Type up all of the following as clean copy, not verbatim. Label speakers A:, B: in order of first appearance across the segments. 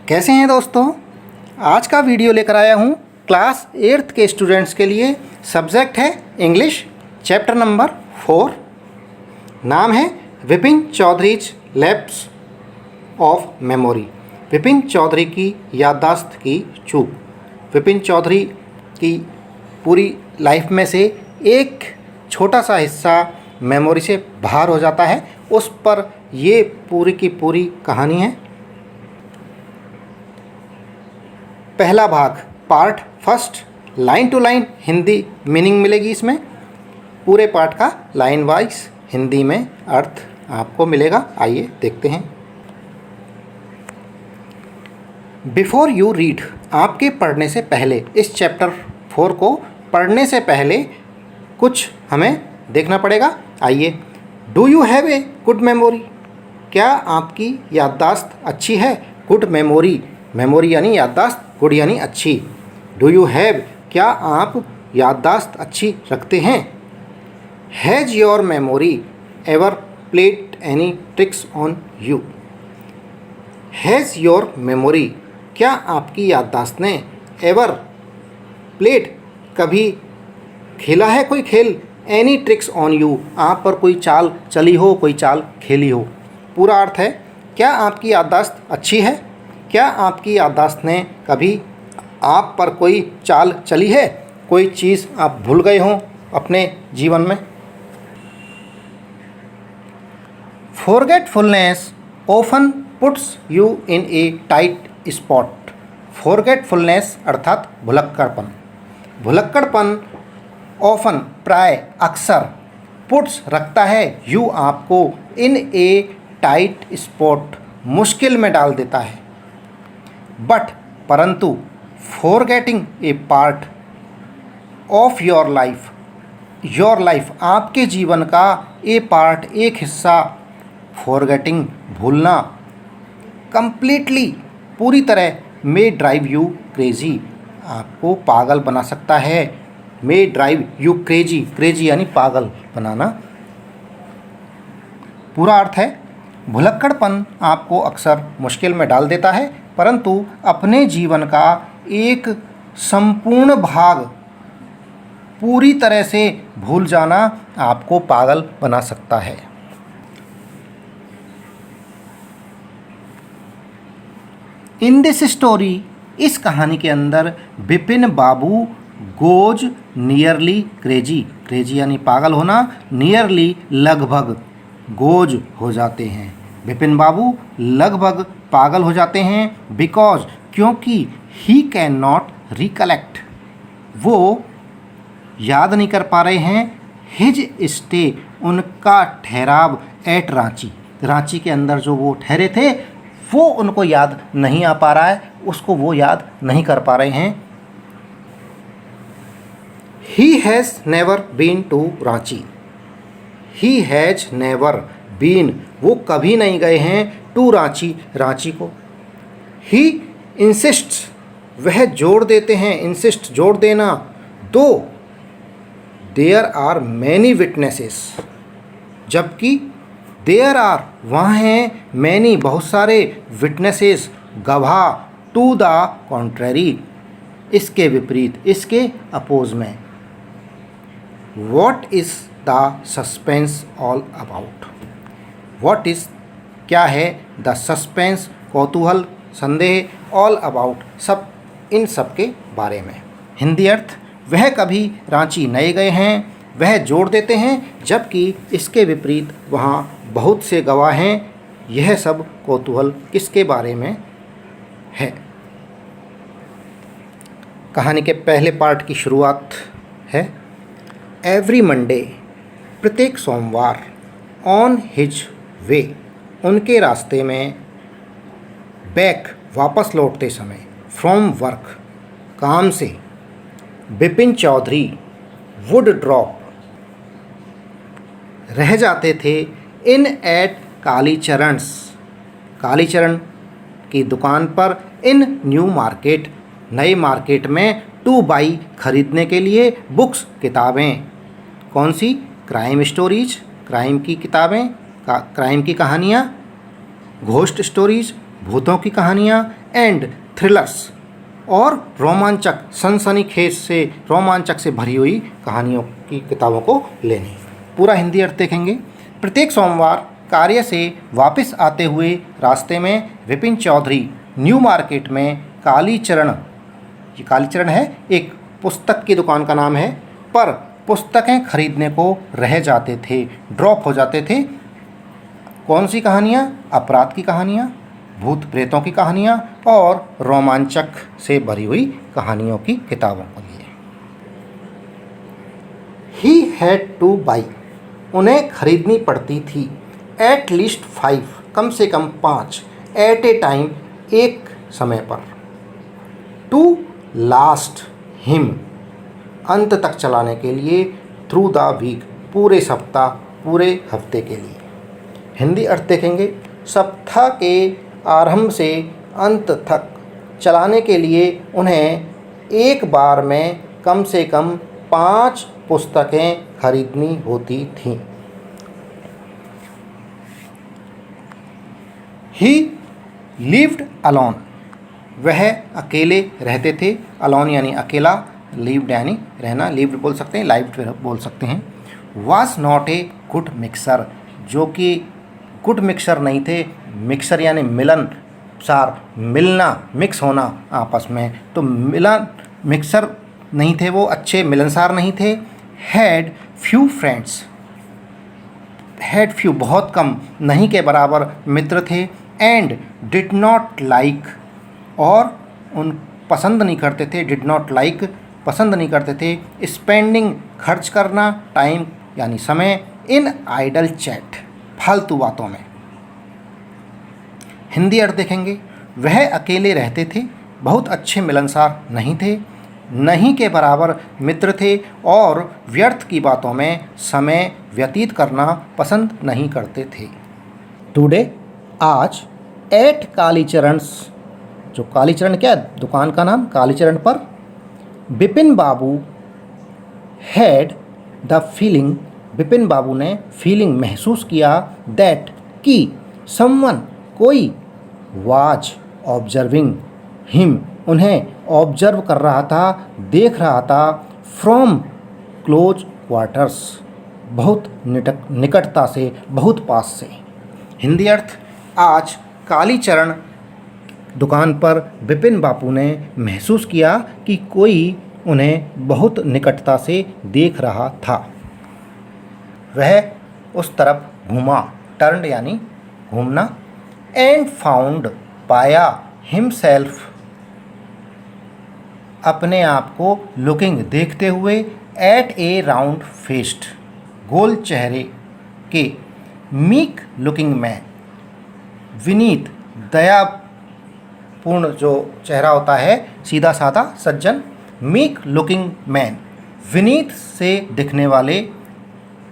A: कैसे हैं दोस्तों। आज का वीडियो लेकर आया हूं क्लास 8th के स्टूडेंट्स के लिए। सब्जेक्ट है इंग्लिश, चैप्टर नंबर 4। नाम है Vipin Chaudhary's lapse of memory. Vipin Chaudhary की याददाश्त की चूक। विपिन चौधरी की पूरी लाइफ में से एक छोटा सा हिस्सा मेमोरी से बाहर हो जाता है, उस पर ये पूरी की पूरी कहानी है। पहला भाग part first, line to line Hindi meaning मिलेगी इसमें। पूरे पार्ट का लाइन वाइज हिंदी में अर्थ आपको मिलेगा। आइए देखते हैं। बिफोर यू रीड, आपके पढ़ने से पहले, इस चैप्टर 4 को पढ़ने से पहले कुछ हमें देखना पड़ेगा। आइए। Do you have a good memory, क्या आपकी याददाश्त अच्छी है। गुड मेमोरी, मेमोरी यानी याददाश्त, गुड यानी अच्छी। डू यू हैव, क्या आप याददाश्त अच्छी रखते हैं। Has your memory ever played any tricks on you. Has your memory, क्या आपकी याददाश्त ने एवर प्लेड, कभी खेला है कोई खेल, एनी ट्रिक्स ऑन यू, आप पर कोई चाल चली हो, कोई चाल खेली हो। पूरा अर्थ है क्या आपकी याददाश्त अच्छी है, क्या आपकी याददाश्त ने कभी आप पर कोई चाल चली है, कोई चीज़ आप भूल गए हों अपने जीवन में। Forgetfulness often puts you in A tight spot. Forgetfulness अर्थात भुलक्कड़पन। भुलक्कड़पन ऑफन प्राय, अक्सर, पुट्स रखता है, यू आपको, इन ए टाइट स्पॉट मुश्किल में डाल देता है। बट परंतु, forgetting A part of your life, your life आपके जीवन का, ए पार्ट एक हिस्सा, फॉरगेटिंग भूलना, कंप्लीटली पूरी तरह, मे ड्राइव यू क्रेजी आपको पागल बना सकता है। मे ड्राइव यू क्रेजी, क्रेजी यानी पागल बनाना। पूरा अर्थ है भुलक्कड़पन आपको अक्सर मुश्किल में डाल देता है, परंतु अपने जीवन का एक संपूर्ण भाग पूरी तरह से भूल जाना आपको पागल बना सकता है। इन दिस स्टोरी, इस कहानी के अंदर, बिपिन बाबू गोज नियरली क्रेजी, क्रेजी यानी पागल होना, नियरली लगभग, गोज हो जाते हैं। बिपिन बाबू लगभग पागल हो जाते हैं। बिकॉज, क्योंकि, ही कैन नॉट रिकलेक्ट, वो याद नहीं कर पा रहे हैं, हिज स्टे, उनका ठहराव, एट रांची, रांची के अंदर जो वो ठहरे थे वो उनको याद नहीं आ पा रहा है, उसको वो याद नहीं कर पा रहे हैं। He has never been to Ranchi. He has never been, वो कभी नहीं गए हैं, टू रांची, रांची को। He insists, वह जोड़ देते हैं, insist जोड़ देना, दो there are many witnesses, जबकि there are वहाँ हैं, many बहुत सारे, witnesses गवाह, to the contrary इसके विपरीत, इसके अपोज में। What is the suspense all about? What is, क्या है, the suspense कौतूहल, संदेह, all about सब, इन सब के बारे में। हिंदी अर्थ, वह कभी रांची नहीं गए हैं, वह जोड़ देते हैं, जबकि इसके विपरीत वहाँ बहुत से गवाह हैं। यह सब कौतूहल किसके बारे में है। कहानी के पहले पार्ट की शुरुआत है। एवरी मंडे, प्रत्येक सोमवार, ऑन हिज वे, उनके रास्ते में, बैक, वापस लौटते समय, फ्रॉम वर्क, काम से, बिपिन चौधरी वुड ड्रॉप, रह जाते थे, इन एट कालीचरणस, कालीचरण की दुकान पर, इन न्यू मार्केट, नए मार्केट में, टू बाई, खरीदने के लिए, बुक्स, किताबें, कौन सी, क्राइम स्टोरीज, क्राइम की किताबें, क्राइम की कहानियाँ, घोस्ट स्टोरीज, भूतों की कहानियाँ, एंड थ्रिलर्स और रोमांचक सनसनीखेज से रोमांचक से भरी हुई कहानियों की किताबों को लेनी। पूरा हिंदी अर्थ देखेंगे। प्रत्येक सोमवार कार्य से वापस आते हुए रास्ते में विपिन चौधरी न्यू मार्केट में कालीचरण, ये कालीचरण है एक पुस्तक की दुकान का नाम है, पर पुस्तकें खरीदने को रह जाते थे, ड्रॉप हो जाते थे। कौन सी कहानियाँ? अपराध की कहानियाँ, भूत प्रेतों की कहानियाँ और रोमांचक से भरी हुई कहानियों की किताबों के लिए। ही हैड टू बाई, उन्हें खरीदनी पड़ती थी। एट लीस्ट 5, कम से कम 5, एट ए टाइम, एक समय पर। टू लास्ट हिम, अंत तक चलाने के लिए। थ्रू द वीक, पूरे सप्ताह, पूरे हफ्ते के लिए। हिंदी अर्थ देखेंगे। सप्ताह के आरंभ से अंत तक चलाने के लिए उन्हें एक बार में कम से कम 5 पुस्तकें खरीदनी होती थीं। ही लिव्ड अलोन, वह अकेले रहते थे। अलोन यानी अकेला, लिव्ड यानी रहना, लिव्ड बोल सकते हैं, लाइव्ड बोल सकते हैं। Was not a good mixer, जो कि गुड मिक्सर नहीं थे। मिक्सर यानी मिलन सार, मिलना, मिक्स होना आपस में, तो मिलन मिक्सर नहीं थे वो, अच्छे मिलनसार नहीं थे। Had few friends, had few बहुत कम, नहीं के बराबर मित्र थे। एंड डिड नॉट लाइक, और उन पसंद नहीं करते थे, डिड नॉट लाइक पसंद नहीं करते थे। स्पेंडिंग खर्च करना, टाइम यानी समय। इन आइडल चैट, फालतू बातों में। हिंदी अर्थ देखेंगे। वह अकेले रहते थे, बहुत अच्छे मिलनसार नहीं थे, नहीं के बराबर मित्र थे और व्यर्थ की बातों में समय व्यतीत करना पसंद नहीं करते थे। टुडे, आज, एट कालीचरणस, जो कालीचरण क्या दुकान का नाम, कालीचरण पर Bipin Babu had the feeling, Bipin बाबू ने फीलिंग महसूस किया, दैट कि समवन कोई, वाज ऑब्जर्विंग हिम, उन्हें ऑब्जर्व कर रहा था, देख रहा था। फ्रॉम क्लोज क्वार्टर्स, बहुत निकटता से, बहुत पास से। हिंदी अर्थ। आज कालीचरण दुकान पर बिपिन बाबू ने महसूस किया कि कोई उन्हें बहुत निकटता से देख रहा था। वह उस तरफ घूमा, टर्न्ड यानी घूमना। एंड फाउंड, पाया। हिमसेल्फ, अपने आप को। लुकिंग, देखते हुए। एट ए राउंड फेस्ड, गोल चेहरे के। मीक लुकिंग मैन, विनीत, दयापूर्ण जो चेहरा होता है, सीधा साधा सज्जन। मीक लुकिंग मैन, विनीत से दिखने वाले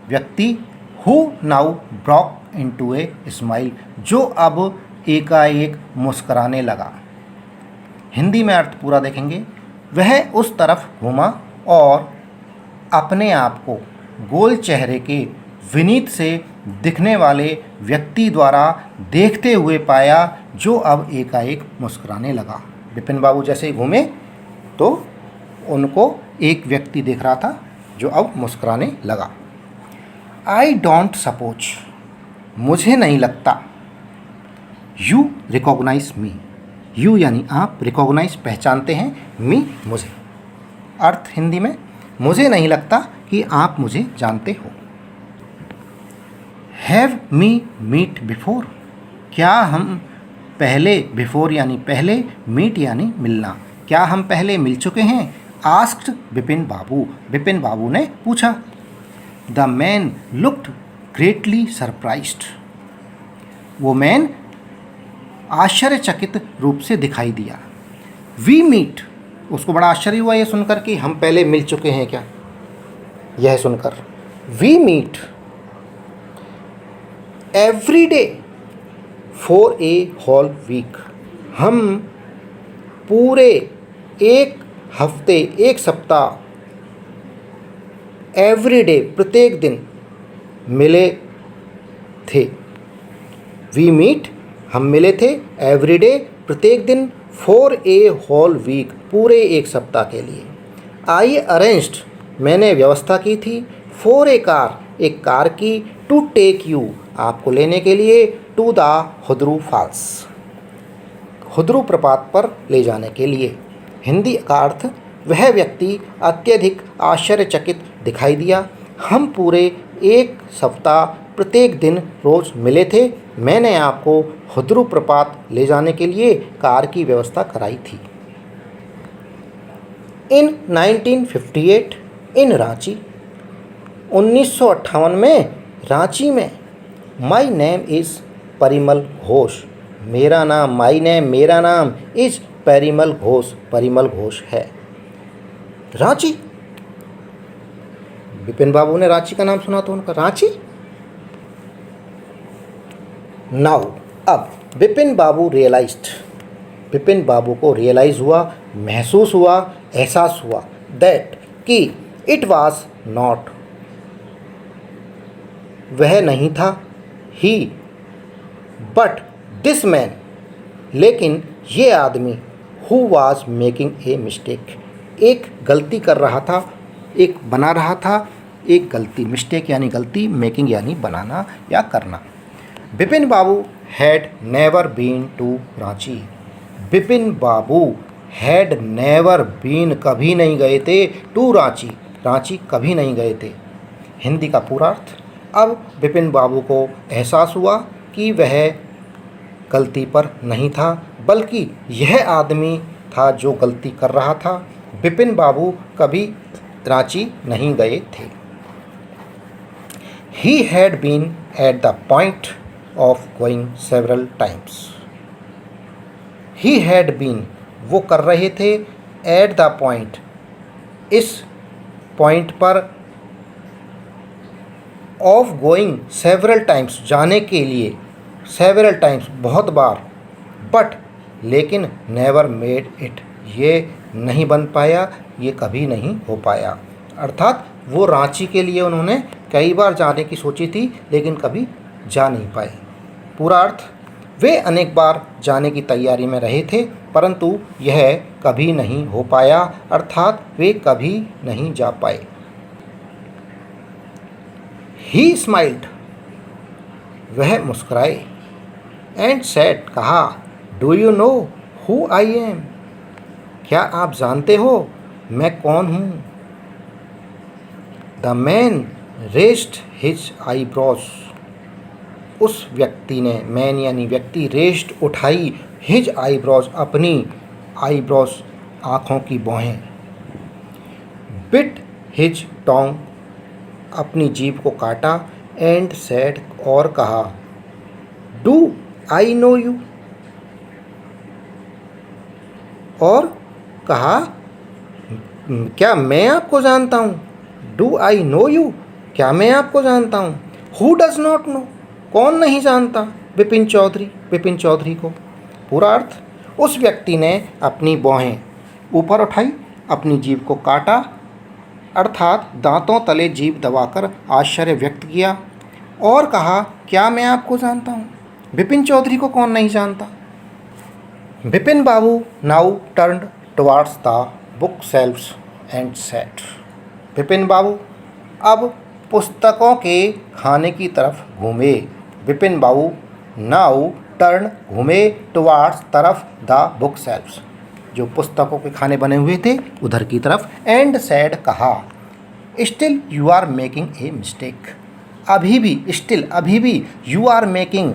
A: व्यक्ति। Who now Brock into a smile, जो अब एकाएक मुस्कराने लगा। हिंदी में अर्थ पूरा देखेंगे। वह उस तरफ घूमा और अपने आप को गोल चेहरे के विनीत से दिखने वाले व्यक्ति द्वारा देखते हुए पाया, जो अब एकाएक मुस्कुराने लगा। बिपिन बाबू जैसे ही घूमे तो उनको एक व्यक्ति देख रहा था जो अब मुस्कुराने लगा। आई डोंट सपोज, मुझे नहीं लगता। यू रिकॉग्नाइज मी, यू यानी आप, रिकॉग्नाइज पहचानते हैं, मी मुझे। अर्थ हिंदी में। मुझे नहीं लगता कि आप मुझे जानते हो। हैव मी मीट बिफोर, क्या हम पहले, बिफोर यानी पहले, मीट यानी मिलना, क्या हम पहले मिल चुके हैं। आस्क्ड बिपिन बाबू, बिपिन बाबू ने पूछा। The man looked greatly surprised, वो मैन आश्चर्यचकित रूप से दिखाई दिया। वी मीट, उसको बड़ा आश्चर्य हुआ यह सुनकर कि हम पहले मिल चुके हैं क्या, यह सुनकर। We meet every day for a whole week, हम पूरे एक हफ्ते, एक सप्ताह, एवरी डे प्रत्येक दिन मिले थे। वी मीट हम मिले थे, एवरी डे प्रत्येक दिन, फॉर ए होल वीक, पूरे एक सप्ताह के लिए। आई अरेंज्ड, मैंने व्यवस्था की थी, फॉर ए कार, एक कार की, टू टेक यू, आपको लेने के लिए, टू द हुद्रू फॉल्स, हुद्रू प्रपात पर ले जाने के लिए। हिंदी का अर्थ, वह व्यक्ति अत्यधिक आश्चर्यचकित दिखाई दिया। हम पूरे एक सप्ताह प्रत्येक दिन रोज़ मिले थे। मैंने आपको हुद्रू प्रपात ले जाने के लिए कार की व्यवस्था कराई थी। इन 1958 इन रांची, 1958 में रांची में, my name is Parimal Ghosh, मेरा नाम, माई नेम मेरा नाम, इज़ परिमल घोष, परिमल घोष है। रांची, विपिन बाबू ने रांची का नाम सुना तो उनका रांची। नाउ, अब विपिन बाबू रियलाइज्ड, विपिन बाबू को रियलाइज़ हुआ, महसूस हुआ, एहसास हुआ, दैट, कि इट वाज नॉट, वह नहीं था, ही, बट दिस मैन, लेकिन ये आदमी, who was making a mistake, एक गलती कर रहा था, एक बना रहा था, एक गलती, मिस्टेक यानी गलती, मेकिंग यानी बनाना या करना। Vipin Babu had never been to Ranchi, Vipin Babu had never been, कभी नहीं गए थे, टू रांची, रांची कभी नहीं गए थे। हिंदी का पूरा अर्थ, अब विपिन बाबू को एहसास हुआ कि वह गलती पर नहीं था, बल्कि यह आदमी था जो गलती कर रहा था। विपिन बाबू कभी रांची नहीं गए थे। He had been at the point of going several times. He had been, वो कर रहे थे, at the point, इस पॉइंट पर, of going several times, जाने के लिए, several times, बहुत बार, but, लेकिन never made it, ये नहीं बन पाया, ये कभी नहीं हो पाया। अर्थात वो रांची के लिए उन्होंने कई बार जाने की सोची थी, लेकिन कभी जा नहीं पाए। पूरा अर्थ, वे अनेक बार जाने की तैयारी में रहे थे, परंतु यह कभी नहीं हो पाया, अर्थात वे कभी नहीं जा पाए। ही स्माइल्ड, वह मुस्कुराए, एंड सेड, कहा, do you know who I am, क्या आप जानते हो मैं कौन हूँ। The man raised his eyebrows, उस व्यक्ति ने, मैन यानी व्यक्ति, रेस्ड उठाई, हिज आईब्रोज, अपनी आईब्रोज, आँखों की भौहें। बिट हिज टोंग, अपनी जीभ को काटा, एंड सेड, और कहा, डू आई नो यू, और कहा, क्या मैं आपको जानता हूँ। डू आई नो यू, क्या मैं आपको जानता हूँ। हु डज नॉट नो, कौन नहीं जानता विपिन चौधरी, विपिन चौधरी को। पूरा अर्थ, उस व्यक्ति ने अपनी भौहें ऊपर उठाई, अपनी जीभ को काटा, अर्थात दांतों तले जीभ दबाकर आश्चर्य व्यक्त किया, और कहा, क्या मैं आपको जानता हूँ, विपिन चौधरी को कौन नहीं जानता। Vipin Babu now turned towards the book shelves and set, Vipin Babu अब पुस्तकों के खाने की तरफ घूमे। विपिन बाबू नाउ टर्न, घूमे, टुवार्ड्स, तरफ, द बुक शेल्फ्स, जो पुस्तकों के खाने बने हुए थे उधर की तरफ, एंड सेड, कहा, still you are making a mistake, अभी भी, स्टिल अभी भी, you are making,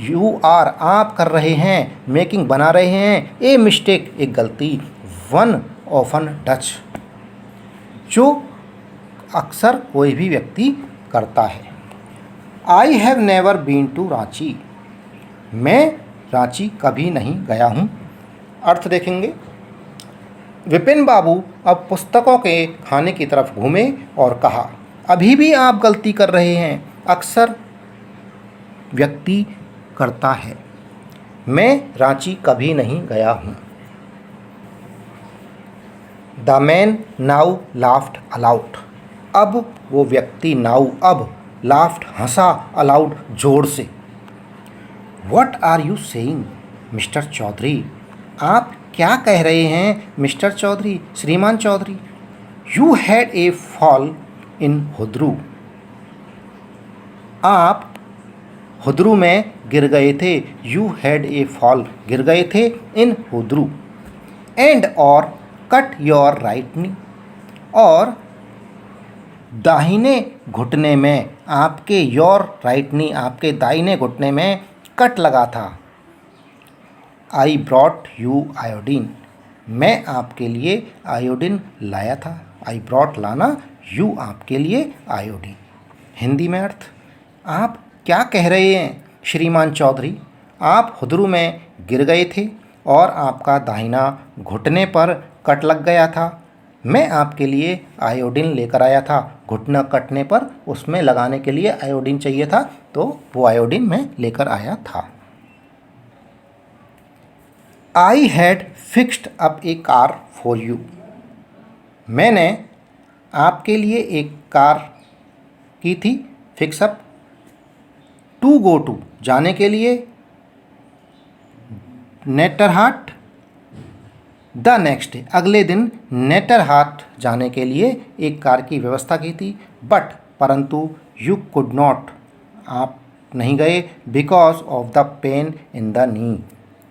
A: you are आप कर रहे हैं, मेकिंग बना रहे हैं, ए मिस्टेक एक गलती, वन ऑफन डच, जो अक्सर कोई भी व्यक्ति करता है। I have never been to Ranchi, मैं रांची कभी नहीं गया हूँ। अर्थ देखेंगे, विपिन बाबू अब पुस्तकों के खाने की तरफ घूमे और कहा, अभी भी आप गलती कर रहे हैं, अक्सर व्यक्ति करता है, मैं रांची कभी नहीं गया हूँ। The man now laughed allowed, अब वो व्यक्ति नाउ अब, लाफ्ड हंसा, अलाउड जोर से। What are you saying, mister Chaudhary. आप क्या कह रहे हैं मिस्टर चौधरी, श्रीमान Chaudhary? You had a fall in Hudru. आप हुद्रू में गिर गए थे। यू हैड ए फॉल, गिर गए थे, इन हुद्रू। एंड और कट योर राइट नी, और दाहिने घुटने में आपके, योर राइट नी, आपके दाहिने घुटने में कट लगा था। आई ब्रॉट यू आयोडीन, मैं आपके लिए आयोडीन लाया था। आई ब्रॉट लाना, यू आपके लिए आयोडीन। हिंदी में अर्थ। आप क्या कह रहे हैं श्रीमान चौधरी? आप हुद्रू में गिर गए थे और आपका दाहिना घुटने पर कट लग गया था। मैं आपके लिए आयोडीन लेकर आया था। घुटना कटने पर उसमें लगाने के लिए आयोडीन चाहिए था, तो वो आयोडीन मैं लेकर आया था। I had fixed up A car for you, मैंने आपके लिए एक कार की थी फिक्सअप। टू गो टू, जाने के लिए। नेटरहाट, द नेक्स्ट डे, अगले दिन नेटरहाट जाने के लिए एक कार की व्यवस्था की थी। बट, परंतु, यू कुड नॉट, आप नहीं गए। Because of the pain in the knee,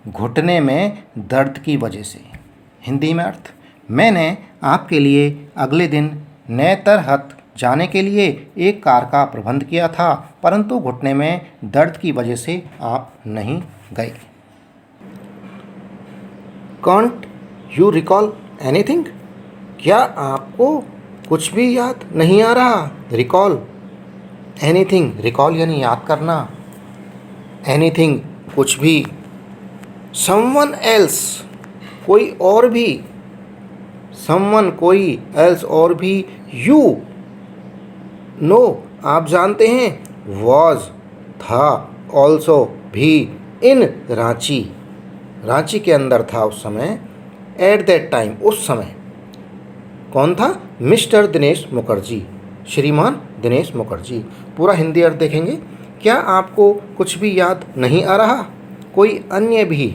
A: घुटने में दर्द की वजह से। हिंदी में अर्थ। मैंने आपके लिए अगले दिन नेतरहत जाने के लिए एक कार का प्रबंध किया था, परंतु घुटने में दर्द की वजह से आप नहीं गए। कांट यू रिकॉल एनीथिंग, क्या आपको कुछ भी याद नहीं आ रहा? रिकॉल, एनीथिंग, रिकॉल यानी याद करना, एनीथिंग कुछ भी। समवन एल्स, कोई और भी, समवन कोई, एल्स और भी, यू नो आप जानते हैं, वॉज था, ऑल्सो भी, इन रांची, रांची के अंदर था उस समय। एट दैट टाइम, उस समय। कौन था? मिस्टर दिनेश मुखर्जी, श्रीमान दिनेश मुखर्जी। पूरा हिंदी अर्थ देखेंगे। क्या आपको कुछ भी याद नहीं आ रहा? कोई अन्य भी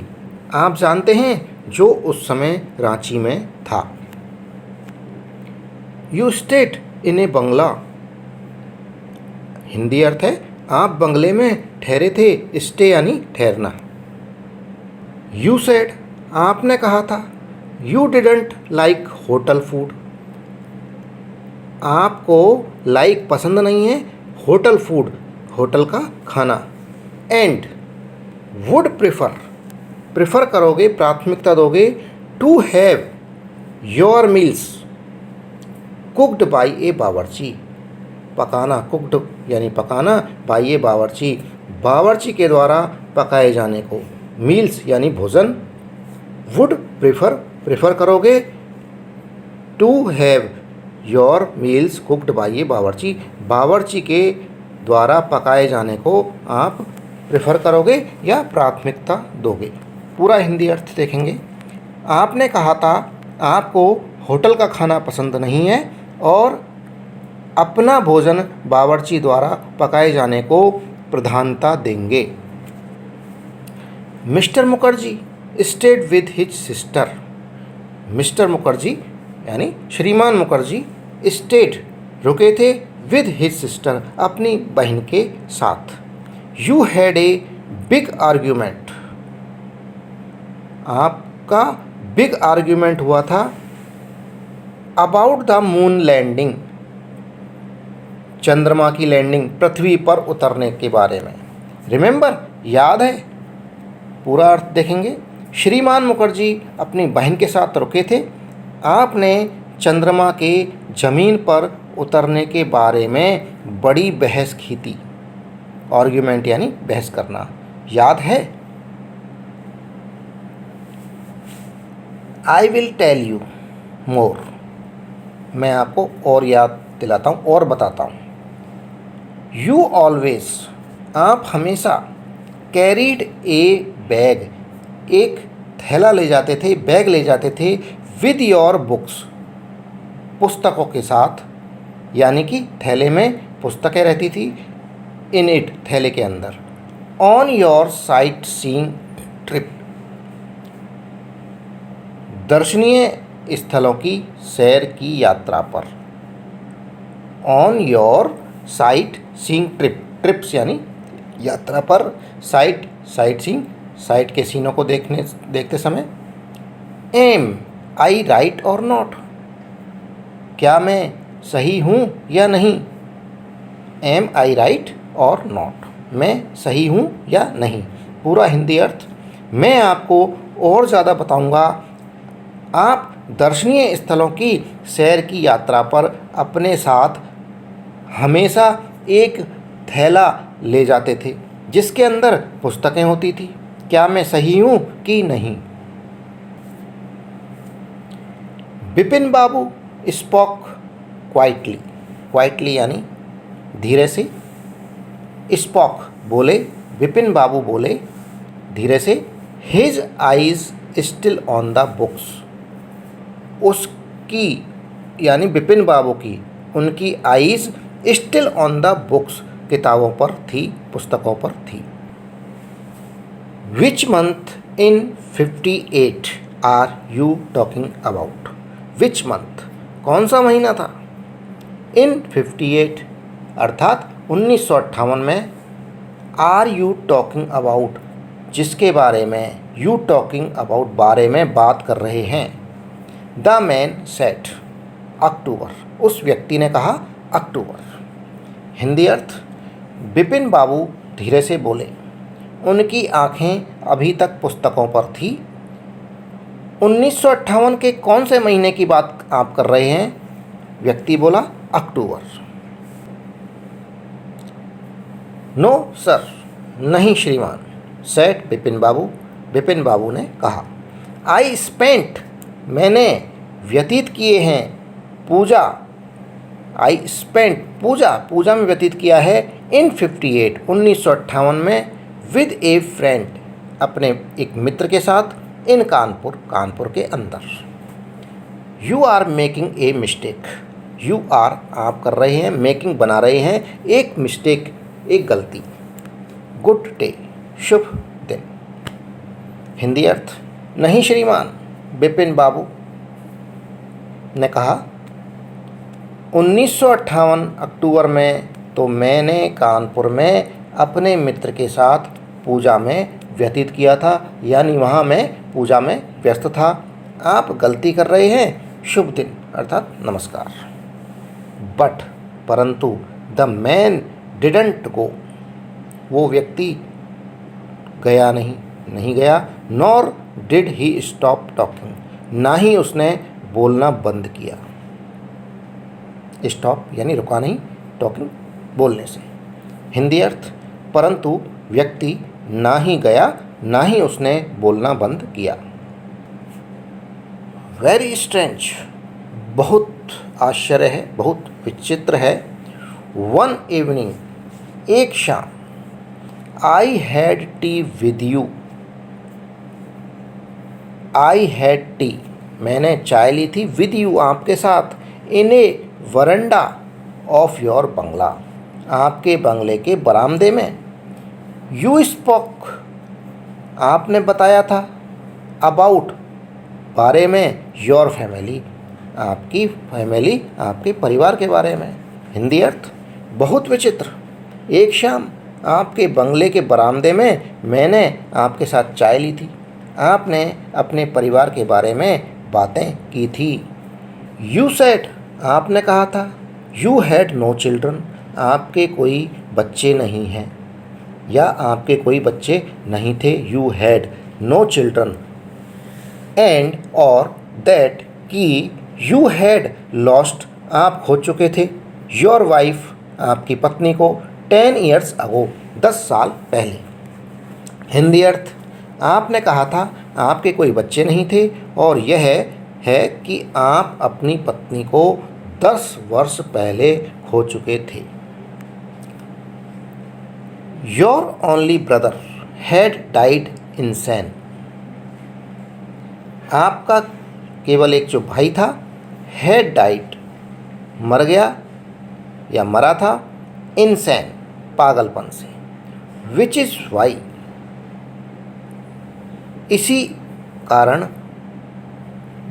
A: आप जानते हैं जो उस समय रांची में था। यू स्टेड इन ए बंगला, हिंदी अर्थ है आप बंगले में ठहरे थे। स्टे यानी ठहरना। यू सेड, आपने कहा था। You didn't like hotel food, आपको लाइक पसंद नहीं है होटल फूड, होटल का खाना। एंड वुड प्रेफर, प्रेफर करोगे, प्राथमिकता दोगे। To have your meals cooked by a bawarchi, पकाना, कुक्ड यानी पकाना, बाई ए बावर्ची, बावर्ची के द्वारा पकाए जाने को। मील्स यानी भोजन। वुड प्रेफर, प्रेफर करोगे। To have your meals cooked by a bawarchi, बावर्ची के द्वारा पकाए जाने को आप प्रेफर करोगे या प्राथमिकता दोगे। पूरा हिंदी अर्थ देखेंगे। आपने कहा था आपको होटल का खाना पसंद नहीं है और अपना भोजन बावर्ची द्वारा पकाए जाने को प्रधानता देंगे। Mister Mukherjee stayed with his sister, mister Mukherjee यानी श्रीमान मुखर्जी, स्टेड रुके थे, विद हिज सिस्टर अपनी बहन के साथ। You had a big argument, आपका बिग आर्ग्यूमेंट हुआ था अबाउट द मून लैंडिंग, चंद्रमा की लैंडिंग, पृथ्वी पर उतरने के बारे में। रिमेंबर, याद है। पूरा अर्थ देखेंगे। श्रीमान मुखर्जी अपनी बहन के साथ रुके थे। आपने चंद्रमा के जमीन पर उतरने के बारे में बड़ी बहस की थी। आर्ग्यूमेंट यानी बहस करना, याद है। I will tell you more, मैं आपको और याद दिलाता हूँ और बताता हूँ। यू ऑलवेज, आप हमेशा। कैरीड ए बैग, एक थैला ले जाते थे, बैग ले जाते थे। विद योर बुक्स, पुस्तकों के साथ, यानी कि थैले में पुस्तकें रहती थी। इन इट, थैले के अंदर। On your sight seeing trip, दर्शनीय स्थलों की सैर की यात्रा पर। On your sight seeing trips यानी यात्रा पर, साइट सीइंग साइट के सीनों को देखते समय। एम आई राइट और नॉट, क्या मैं सही हूँ या नहीं। एम आई राइट और नॉट, मैं सही हूँ या नहीं। पूरा हिंदी अर्थ, मैं आपको और ज़्यादा बताऊँगा। आप दर्शनीय स्थलों की सैर की यात्रा पर अपने साथ हमेशा एक थैला ले जाते थे जिसके अंदर पुस्तकें होती थी। क्या मैं सही हूँ कि नहीं। बिपिन बाबू स्पोक क्वाइटली यानी धीरे से। स्पोक बोले, बिपिन बाबू बोले धीरे से। His eyes still on the books, उसकी यानी बिपिन बाबू की, उनकी eyes still on the books, किताबों पर थी, पुस्तकों पर थी। Which month in 58 are you talking about. Which month, कौन सा महीना था। इन 58 अर्थात 1958 में। आर यू टॉकिंग अबाउट, जिसके बारे में, यू टॉकिंग अबाउट बारे में बात कर रहे हैं। द मैन सेट अक्टूबर, उस व्यक्ति ने कहा अक्टूबर। हिंदी अर्थ, बिपिन बाबू धीरे से बोले, उनकी आंखें अभी तक पुस्तकों पर थी। 1958 के कौन से महीने की बात आप कर रहे हैं। व्यक्ति बोला अक्टूबर। नो सर, नहीं श्रीमान। सेट बिपिन बाबू ने कहा। आई स्पेंट, मैंने व्यतीत किए हैं। पूजा, आई स्पेंट पूजा में व्यतीत किया है। इन 58 1958 में। विद ए फ्रेंड, अपने एक मित्र के साथ। इन कानपुर के अंदर। You are making a mistake, you are आप कर रहे हैं, मेकिंग बना रहे हैं, एक मिस्टेक एक गलती। गुड डे, शुभ दिन। हिंदी अर्थ, नहीं श्रीमान, बिपिन बाबू ने कहा 1958 अक्टूबर में तो मैंने कानपुर में अपने मित्र के साथ पूजा में व्यतीत किया था, यानी वहाँ मैं पूजा में व्यस्त था। आप गलती कर रहे हैं, शुभ दिन अर्थात नमस्कार। बट, परंतु, द मैन डिडंट गो, वो व्यक्ति गया नहीं गया। Nor did he stop talking, ना ही उसने बोलना बंद किया। स्टॉप यानी रुका नहीं, टॉकिंग बोलने से। हिंदी अर्थ, परंतु व्यक्ति ना ही गया ना ही उसने बोलना बंद किया। वेरी स्ट्रेंज, बहुत आश्चर्य है, बहुत विचित्र है। वन इवनिंग, एक शाम। I had T with you, I had T, मैंने चाय ली थी। विद यू, आपके साथ। इन ए वरंडा ऑफ योर बंगला, आपके बंगले के बरामदे में। यू स्पोक, आपने बताया था। अबाउट, बारे में। योर फैमिली, आपकी फैमिली, आपके परिवार के बारे में। हिंदी अर्थ, बहुत विचित्र। एक शाम आपके बंगले के बरामदे में मैंने आपके साथ चाय ली थी, आपने अपने परिवार के बारे में बातें की थी। यू सेड, आपने कहा था। यू हैड नो चिल्ड्रन, आपके कोई बच्चे नहीं हैं या आपके कोई बच्चे नहीं थे। You had no children. And और दैट, कि यू हैड लॉस्ट, आप खो चुके थे। योर वाइफ, आपकी पत्नी को। 10 years ago, 10 साल पहले। हिंदी अर्थ, आपने कहा था आपके कोई बच्चे नहीं थे और यह है कि आप अपनी पत्नी को 10 वर्ष पहले खो चुके थे। Your only brother had died insane, आपका केवल एक जो भाई था, हैड डाइड, मर गया या मरा था। इंसेन, पागलपन से। विच इज़ वाई, इसी कारण।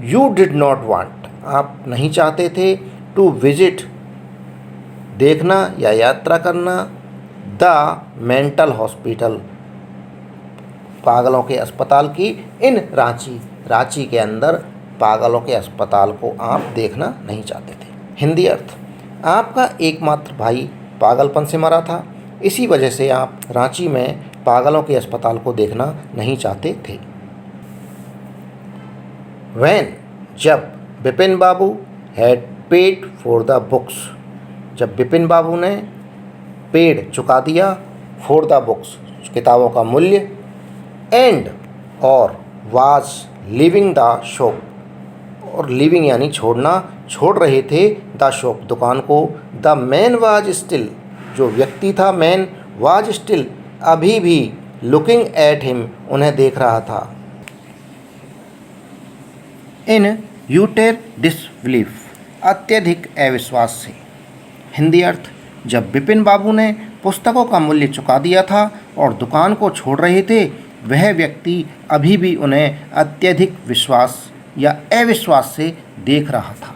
A: यू डिड नॉट वांट, आप नहीं चाहते थे, टू विजिट, देखना या यात्रा करना, द मेंटल हॉस्पिटल, पागलों के अस्पताल की, इन रांची, रांची के अंदर पागलों के अस्पताल को आप देखना नहीं चाहते थे। हिंदी अर्थ, आपका एकमात्र भाई पागलपन से मरा था, इसी वजह से आप रांची में पागलों के अस्पताल को देखना नहीं चाहते थे। व्हेन, जब Bipin Babu had paid for the books, जब बिपिन बाबू ने पेड चुका दिया, फॉर द बुक्स किताबों का मूल्य, एंड और वाज लीविंग द शॉप, और लीविंग यानी छोड़ना, छोड़ रहे थे, द शॉप दुकान को, द मैन वाज स्टिल, जो व्यक्ति था मैन, वाज स्टिल अभी भी, लुकिंग एट हिम उन्हें देख रहा था। इन यूटर डिसबिलीफ, अत्यधिक अविश्वास से। हिंदी अर्थ, जब बिपिन बाबू ने पुस्तकों का मूल्य चुका दिया था और दुकान को छोड़ रहे थे, वह व्यक्ति अभी भी उन्हें अत्यधिक विश्वास या अविश्वास से देख रहा था।